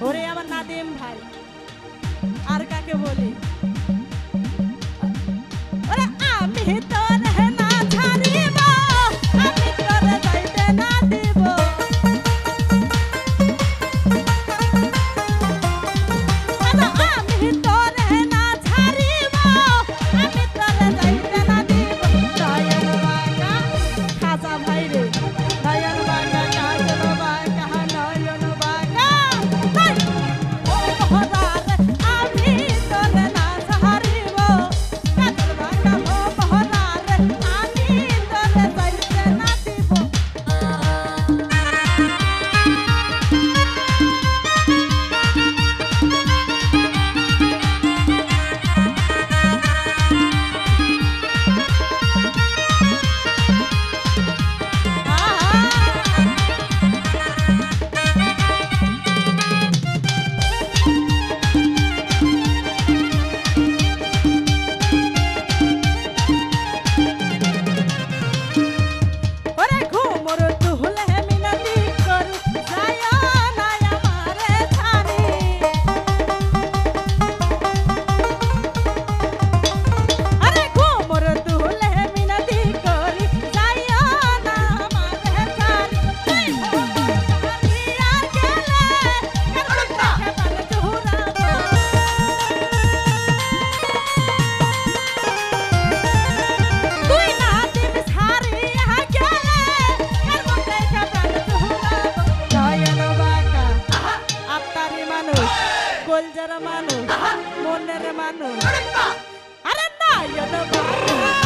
ওরে আমার নাদিম ভাই, আর কাকে বলি? ওরে আমি তোরে না ছাড়িব, আমি তোরে যাইতে না দিব। আমি তোরে না ছাড়িব, আমি তোরে যাইতে না দিব। নয়ন বাঁকা খাজা ভাই রে, নয়ন বাঁকা কাজল বাঁকা, নয়ন বাঁকা ও মহরার, আমি তোরে না ছাড়িব। কাজল বাঁকা ও মহরার, আমি তোরে যাইতে না দিব। ওরে ঘুমর তুহলে মিনতি করু, যায় না আমারে ছাড়ি। আরে ঘুমর তুহলে মিনতি করি, যায় না আমারে ছাড়ি। তুই ভোলি আর গেলে কেন দেখে পান চুরাবো। তুই নাদিম ছাড়িয়া গেলে কেন দেখে প্রাণ চুরাবো। নয়ন বাঁকা আত্মারি মানুষ, কলজার মানুষ, মনের মানুষ। আরে নয়ন বাঁকা